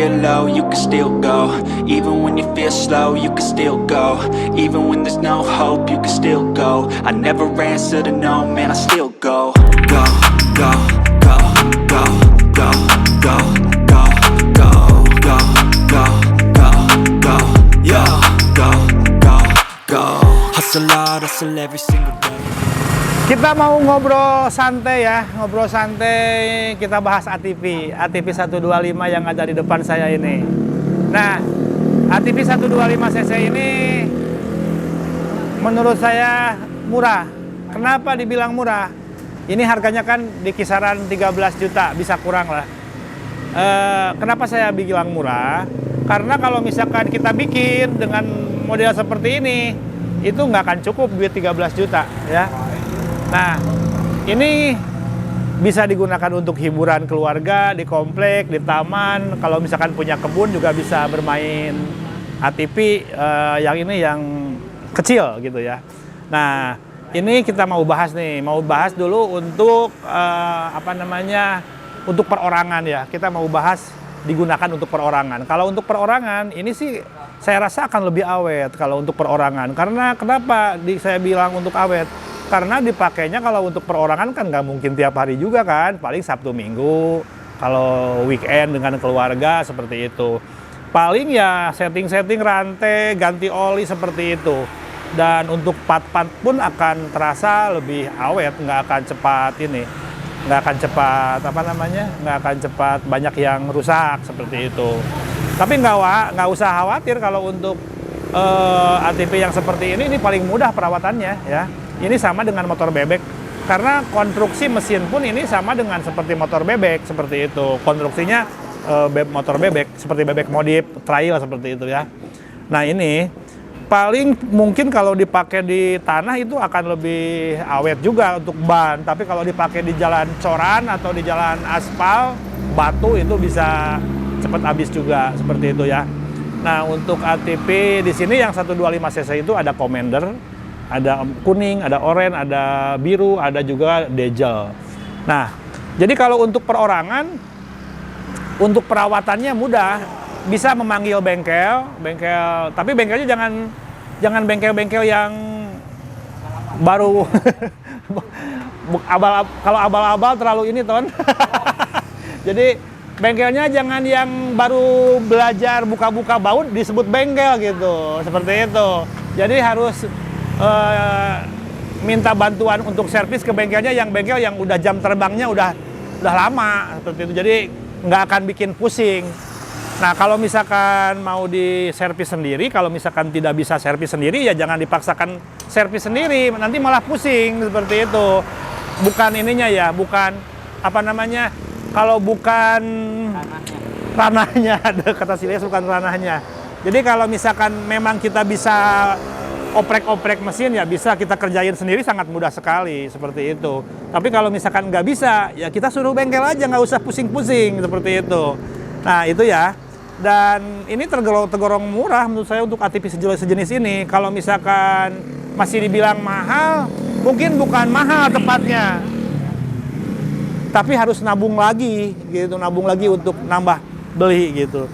feel low, you can still go. Even when you feel slow, you can still go. Even when there's no hope, you can still go. I never answer to no, man, I still go. Go, go, go, go, go, go, go, go, go, go, go, go, yo, go, go, go. Hustle hard, hustle every single day. Kita mau ngobrol santai ya, ngobrol santai, kita bahas ATV 125 yang ada di depan saya ini. Nah, ATV 125cc ini menurut saya murah. Kenapa dibilang murah? Ini harganya kan di kisaran 13 juta, bisa kurang lah. Kenapa saya bilang murah? Karena kalau misalkan kita bikin dengan model seperti ini, itu nggak akan cukup duit 13 juta ya. Nah, ini bisa digunakan untuk hiburan keluarga, di komplek, di taman. Kalau misalkan punya kebun juga bisa bermain ATV yang ini yang kecil gitu ya. Nah, ini kita mau bahas nih, mau bahas dulu untuk untuk perorangan ya. Kita mau bahas digunakan untuk perorangan. Kalau untuk perorangan ini sih saya rasa akan lebih awet kalau untuk perorangan. Karena kenapa saya bilang untuk awet? Karena dipakainya kalau untuk perorangan kan nggak mungkin tiap hari juga kan, paling Sabtu Minggu, kalau weekend dengan keluarga seperti itu. Paling ya setting-setting rantai, ganti oli seperti itu. Dan untuk part-part pun akan terasa lebih awet, nggak akan cepat nggak akan cepat banyak yang rusak seperti itu. Tapi nggak usah khawatir kalau untuk ATV yang seperti ini paling mudah perawatannya ya. Ini sama dengan motor bebek, karena konstruksi mesin pun ini sama dengan seperti motor bebek, seperti itu. Konstruksinya motor bebek, seperti bebek modif, trail seperti itu ya. Nah ini, paling mungkin kalau dipakai di tanah itu akan lebih awet juga untuk ban. Tapi kalau dipakai di jalan coran atau di jalan aspal, batu itu bisa cepat habis juga, seperti itu ya. Nah untuk ATV di sini yang 125cc itu ada Commander, ada kuning, ada oranye, ada biru, ada juga diesel. Nah, jadi kalau untuk perorangan, untuk perawatannya mudah, bisa memanggil bengkel, tapi bengkelnya jangan bengkel-bengkel yang baru. Kalau abal-abal terlalu ini ton. Jadi bengkelnya jangan yang baru belajar buka-buka baut disebut bengkel gitu, seperti itu. Jadi harus minta bantuan untuk servis ke bengkelnya yang udah jam terbangnya udah lama seperti itu, jadi nggak akan bikin pusing. Nah kalau misalkan mau diservis sendiri, kalau misalkan tidak bisa servis sendiri ya jangan dipaksakan servis sendiri, nanti malah pusing seperti itu. Bukan ininya ya, bukan kalau bukan ranahnya, kata Siles bukan ranahnya. Jadi kalau misalkan memang kita bisa oprek-oprek mesin ya bisa kita kerjain sendiri, sangat mudah sekali seperti itu. Tapi kalau misalkan nggak bisa ya kita suruh bengkel aja, nggak usah pusing-pusing seperti itu. Nah itu ya. Dan ini tergolong murah menurut saya untuk ATV sejenis ini. Kalau misalkan masih dibilang mahal, mungkin bukan mahal tepatnya, tapi harus nabung lagi untuk nambah beli gitu.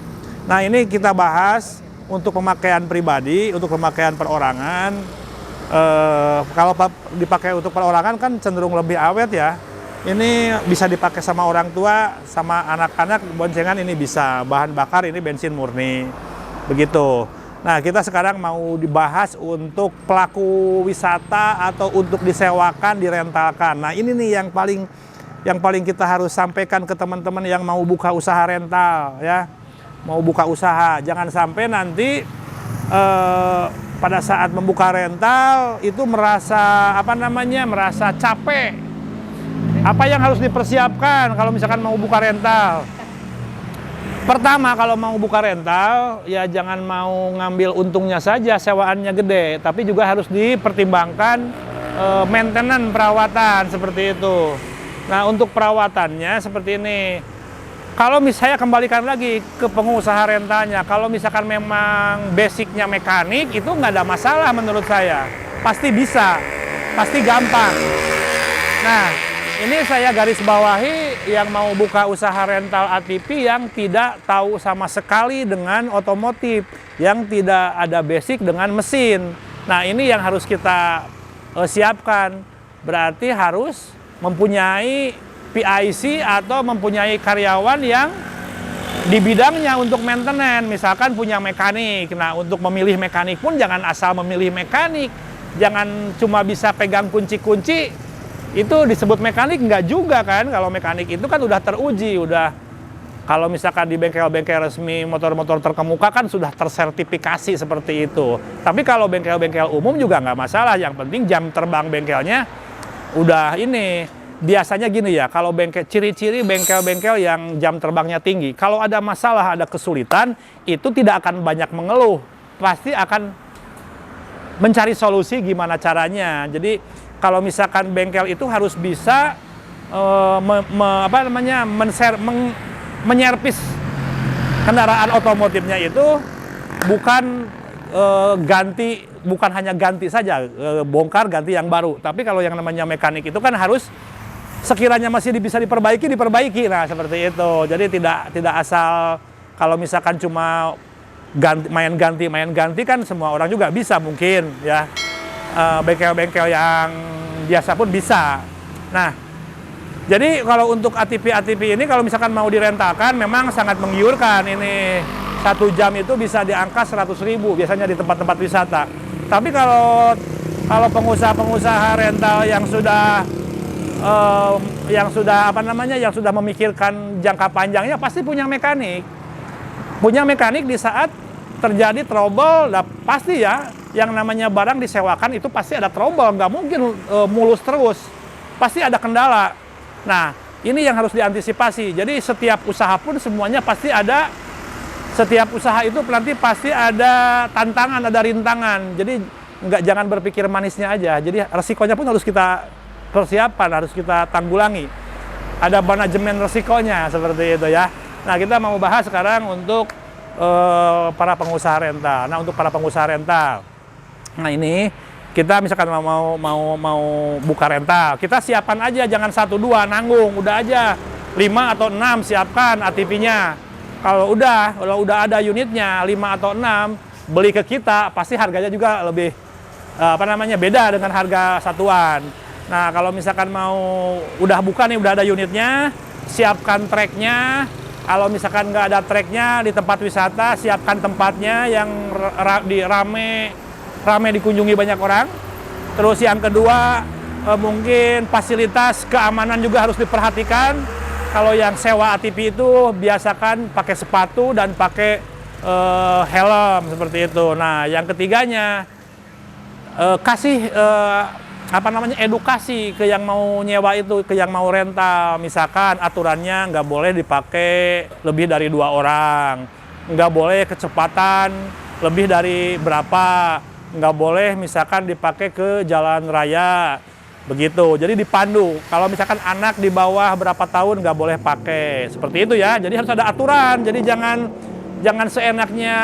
Nah ini kita bahas untuk pemakaian pribadi, untuk pemakaian perorangan. Kalau dipakai untuk perorangan kan cenderung lebih awet ya. Ini bisa dipakai sama orang tua, sama anak-anak, boncengan ini bisa. Bahan bakar ini bensin murni, begitu. Nah kita sekarang mau dibahas untuk pelaku wisata atau untuk disewakan, direntalkan. Nah ini nih yang paling kita harus sampaikan ke teman-teman yang mau buka usaha rental ya. Mau buka usaha, jangan sampai nanti pada saat membuka rental itu merasa merasa capek. Apa yang harus dipersiapkan kalau misalkan mau buka rental? Pertama, kalau mau buka rental ya jangan mau ngambil untungnya saja, sewaannya gede, tapi juga harus dipertimbangkan maintenance, perawatan seperti itu. Nah untuk perawatannya seperti ini. Kalau misalnya kembalikan lagi ke pengusaha rentalnya, kalau misalkan memang basicnya mekanik, itu nggak ada masalah menurut saya. Pasti bisa, pasti gampang. Nah, ini saya garis bawahi yang mau buka usaha rental ATV yang tidak tahu sama sekali dengan otomotif, yang tidak ada basic dengan mesin. Nah, ini yang harus kita siapkan. Berarti harus mempunyai PIC atau mempunyai karyawan yang di bidangnya untuk maintenance. Misalkan punya mekanik. Nah, untuk memilih mekanik pun jangan asal memilih mekanik. Jangan cuma bisa pegang kunci-kunci. Itu disebut mekanik nggak juga kan? Kalau mekanik itu kan udah teruji, udah kalau misalkan di bengkel-bengkel resmi motor-motor terkemuka kan sudah tersertifikasi seperti itu. Tapi kalau bengkel-bengkel umum juga nggak masalah, yang penting jam terbang bengkelnya udah ini. Biasanya gini ya, kalau bengkel, ciri-ciri bengkel-bengkel yang jam terbangnya tinggi, kalau ada masalah, ada kesulitan, itu tidak akan banyak mengeluh, pasti akan mencari solusi gimana caranya. Jadi kalau misalkan bengkel itu harus bisa menyervis kendaraan otomotifnya itu bukan bukan hanya ganti saja, bongkar ganti yang baru. Tapi kalau yang namanya mekanik itu kan harus sekiranya masih bisa diperbaiki. Nah, seperti itu. Jadi tidak asal kalau misalkan cuma main ganti kan semua orang juga bisa mungkin ya. Bengkel-bengkel yang biasa pun bisa. Nah, jadi kalau untuk ATV ini kalau misalkan mau direntakan memang sangat menggiurkan. Ini 1 jam itu bisa di angka 100.000 biasanya di tempat-tempat wisata. Tapi kalau pengusaha-pengusaha rental yang sudah yang sudah memikirkan jangka panjangnya pasti punya mekanik. Punya mekanik di saat terjadi trouble, pasti ya yang namanya barang disewakan itu pasti ada trouble, nggak mungkin mulus terus, pasti ada kendala. Nah, ini yang harus diantisipasi. Jadi setiap usaha pun semuanya pasti ada, setiap usaha itu nanti pasti ada tantangan, ada rintangan. Jadi jangan berpikir manisnya aja. Jadi resikonya pun harus kita persiapkan, harus kita tanggulangi. Ada manajemen resikonya seperti itu ya. Nah, kita mau bahas sekarang untuk para pengusaha rental. Nah, untuk para pengusaha rental, nah ini kita misalkan mau buka rental, kita siapkan aja, jangan 1-2 nanggung, udah aja 5 atau 6 siapkan ATV-nya. Kalau udah ada unitnya 5 atau 6, beli ke kita pasti harganya juga lebih beda dengan harga satuan. Nah, kalau misalkan udah buka nih, udah ada unitnya, siapkan treknya. Kalau misalkan nggak ada treknya di tempat wisata, siapkan tempatnya yang rame dikunjungi banyak orang. Terus yang kedua, mungkin fasilitas keamanan juga harus diperhatikan. Kalau yang sewa ATV itu biasakan pakai sepatu dan pakai helm seperti itu. Nah, yang ketiganya kasih edukasi ke yang mau nyewa itu, ke yang mau rental. Misalkan aturannya nggak boleh dipakai lebih dari 2 orang, nggak boleh kecepatan lebih dari berapa, nggak boleh misalkan dipakai ke jalan raya, begitu. Jadi dipandu. Kalau misalkan anak di bawah berapa tahun nggak boleh pakai, seperti itu ya. Jadi harus ada aturan. Jadi jangan seenaknya,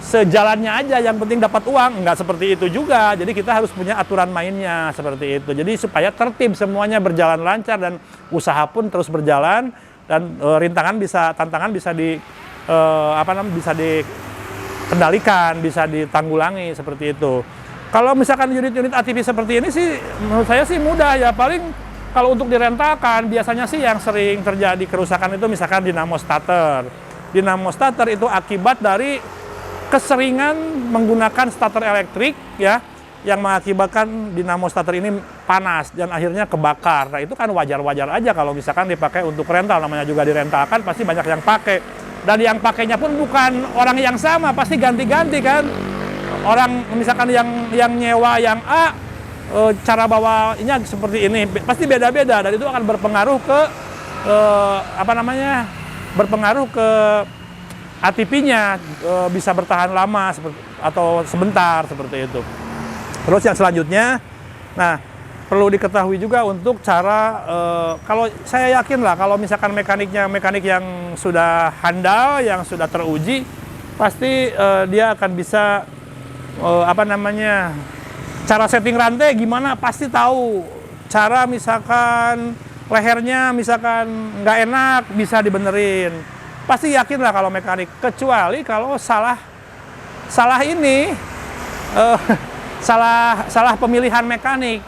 sejalannya aja, yang penting dapat uang. Nggak seperti itu juga. Jadi kita harus punya aturan mainnya seperti itu. Jadi supaya tertib semuanya berjalan lancar dan usaha pun terus berjalan dan tantangan bisa dikendalikan, bisa ditanggulangi seperti itu. Kalau misalkan unit-unit ATV seperti ini sih menurut saya sih mudah ya. Paling kalau untuk direntalkan biasanya sih yang sering terjadi kerusakan itu misalkan dinamo starter. Dinamo starter itu akibat dari keseringan menggunakan starter elektrik ya, yang mengakibatkan dinamo starter ini panas dan akhirnya kebakar. Nah, itu kan wajar-wajar aja kalau misalkan dipakai untuk rental, namanya juga direntalkan pasti banyak yang pakai. Dan yang pakainya pun bukan orang yang sama, pasti ganti-ganti kan. Orang misalkan yang nyewa yang A, cara bawanya seperti ini, pasti beda-beda dan itu akan berpengaruh ke berpengaruh ke ATV-nya bisa bertahan lama atau sebentar seperti itu. Terus yang selanjutnya, nah perlu diketahui juga untuk cara kalau saya yakin lah kalau misalkan mekanik yang sudah handal, yang sudah teruji, pasti dia akan bisa cara setting rantai gimana pasti tahu cara misalkan lehernya misalkan nggak enak bisa dibenerin. Pasti yakin lah kalau mekanik, kecuali kalau salah ini salah pemilihan mekanik.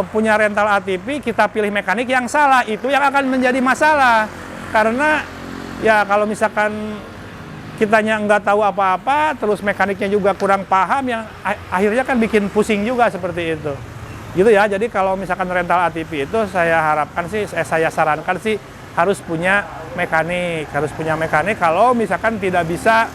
Punya rental ATV kita pilih mekanik yang salah, itu yang akan menjadi masalah. Karena ya kalau misalkan kitanya nggak tahu apa-apa, terus mekaniknya juga kurang paham, yang akhirnya kan bikin pusing juga seperti itu. Gitu ya. Jadi kalau misalkan rental ATV itu saya harapkan sih, saya sarankan sih harus punya mekanik, kalau misalkan tidak bisa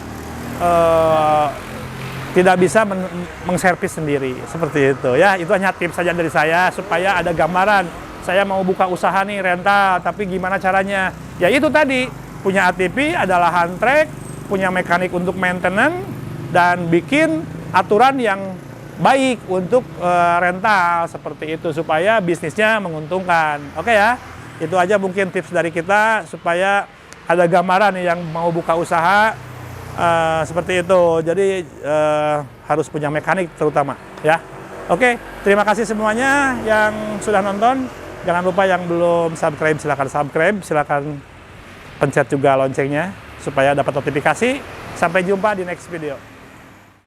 mengservis sendiri, seperti itu ya. Itu hanya tips saja dari saya supaya ada gambaran. Saya mau buka usaha nih rental, tapi gimana caranya? Ya itu tadi, punya ATV, ada lahan trek, punya mekanik untuk maintenance, dan bikin aturan yang baik untuk rental, seperti itu, supaya bisnisnya menguntungkan. Oke ya, itu aja mungkin tips dari kita, supaya ada gambaran yang mau buka usaha, seperti itu. Jadi harus punya mekanik terutama ya. Oke, terima kasih semuanya yang sudah nonton. Jangan lupa yang belum subscribe, silakan pencet juga loncengnya supaya dapat notifikasi. Sampai jumpa di next video.